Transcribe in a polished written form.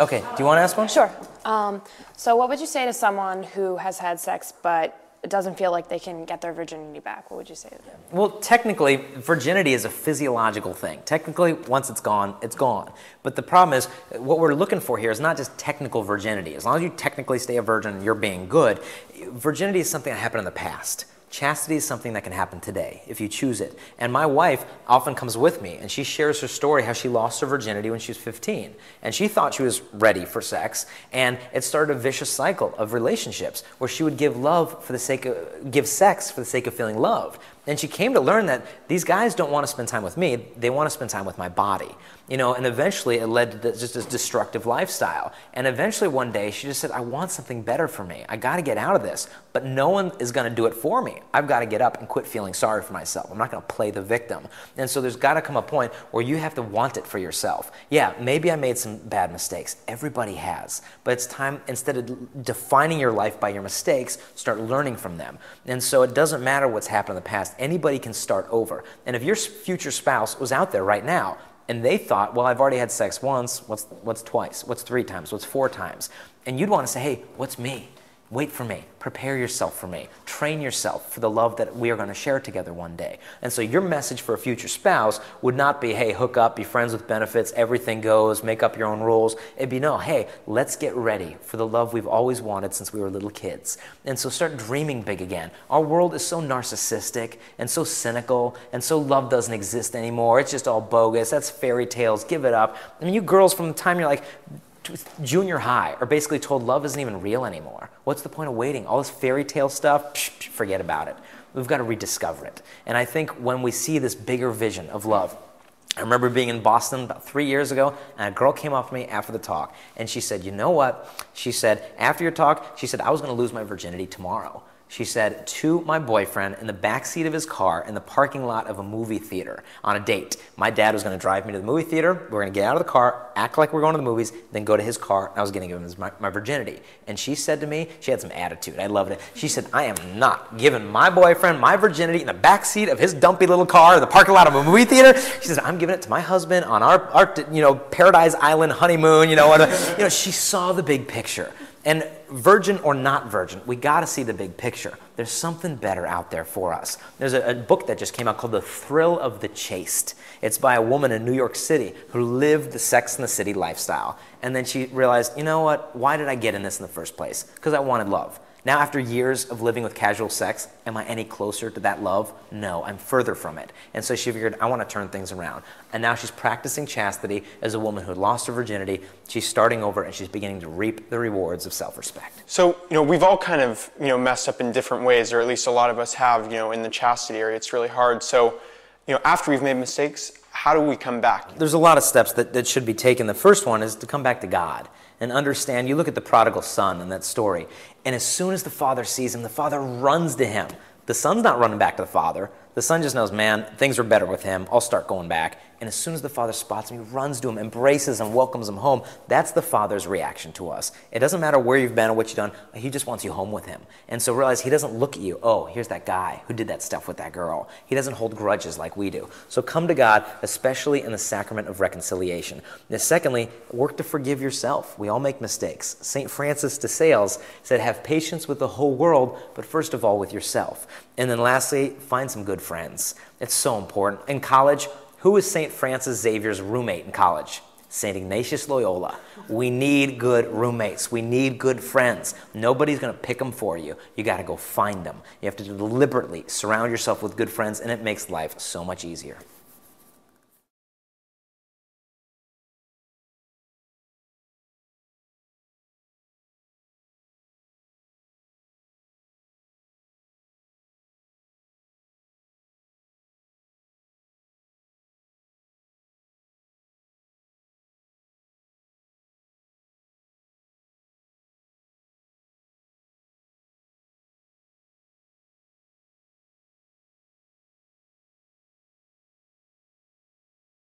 Okay, do you want to ask one? Sure. So what would you say to someone who has had sex but doesn't feel like they can get their virginity back? What would you say to them? Well, technically, virginity is a physiological thing. Technically, once it's gone, it's gone. But the problem is, what we're looking for here is not just technical virginity. As long as you technically stay a virgin, you're being good. Virginity is something that happened in the past. Chastity is something that can happen today if you choose it. And my wife often comes with me and she shares her story how she lost her virginity when she was 15. And she thought she was ready for sex, and it started a vicious cycle of relationships where she would give sex for the sake of feeling loved. And she came to learn that these guys don't want to spend time with me, they want to spend time with my body. You know, and eventually it led to just this destructive lifestyle. And eventually one day she just said, I want something better for me. I got to get out of this, but no one is going to do it for me. I've got to get up and quit feeling sorry for myself. I'm not going to play the victim. And so there's got to come a point where you have to want it for yourself. Yeah, maybe I made some bad mistakes. Everybody has. But it's time, instead of defining your life by your mistakes, start learning from them. And so it doesn't matter what's happened in the past. Anybody can start over. And if your future spouse was out there right now and they thought, well, I've already had sex once, what's twice? What's 3 times? What's 4 times? And you'd want to say, hey, what's me? Wait for me. Prepare yourself for me. Train yourself for the love that we are going to share together one day. And so your message for a future spouse would not be, hey, hook up, be friends with benefits, everything goes, make up your own rules. It'd be, no, hey, let's get ready for the love we've always wanted since we were little kids. And so start dreaming big again. Our world is so narcissistic and so cynical, and so love doesn't exist anymore. It's just all bogus. That's fairy tales. Give it up. I mean, you girls from the time you're like junior high are basically told love isn't even real anymore. What's the point of waiting? All this fairy tale stuff, forget about it. We've got to rediscover it. And I think when we see this bigger vision of love, I remember being in Boston about 3 years ago, and a girl came up to me after the talk, and she said, you know what? She said, after your talk, she said, I was going to lose my virginity tomorrow. She said, to my boyfriend in the backseat of his car in the parking lot of a movie theater on a date. My dad was going to drive me to the movie theater. We're going to get out of the car, act like we're going to the movies, then go to his car, and I was going to give him my virginity. And she said to me, she had some attitude. I loved it. She said, I am not giving my boyfriend my virginity in the backseat of his dumpy little car in the parking lot of a movie theater. She said, I'm giving it to my husband on our Paradise Island honeymoon. She saw the big picture. And virgin or not virgin, we got to see the big picture. There's something better out there for us. There's a book that just came out called The Thrill of the Chaste. It's by a woman in New York City who lived the Sex and the City lifestyle. And then she realized, you know what? Why did I get in this in the first place? Because I wanted love. Now, after years of living with casual sex, am I any closer to that love? No, I'm further from it. And so she figured, I want to turn things around. And now she's practicing chastity as a woman who had lost her virginity. She's starting over, and she's beginning to reap the rewards of self-respect. So, we've all kind of, messed up in different ways, or at least a lot of us have, in the chastity area. It's really hard. So, after we've made mistakes, how do we come back? There's a lot of steps that should be taken. The first one is to come back to God and understand. You look at the prodigal son in that story, and as soon as the father sees him, the father runs to him. The son's not running back to the father. The son just knows, man, things are better with him. I'll start going back. And as soon as the father spots him, he runs to him, embraces him, welcomes him home. That's the father's reaction to us. It doesn't matter where you've been or what you've done. He just wants you home with him. And so realize he doesn't look at you, oh, here's that guy who did that stuff with that girl. He doesn't hold grudges like we do. So come to God, especially in the sacrament of reconciliation. And secondly, work to forgive yourself. We all make mistakes. St. Francis de Sales said, have patience with the whole world, but first of all with yourself. And then lastly, find some good friends. It's so important. In college, who was St. Francis Xavier's roommate in college? St. Ignatius Loyola. We need good roommates. We need good friends. Nobody's going to pick them for you. You got to go find them. You have to deliberately surround yourself with good friends, and it makes life so much easier.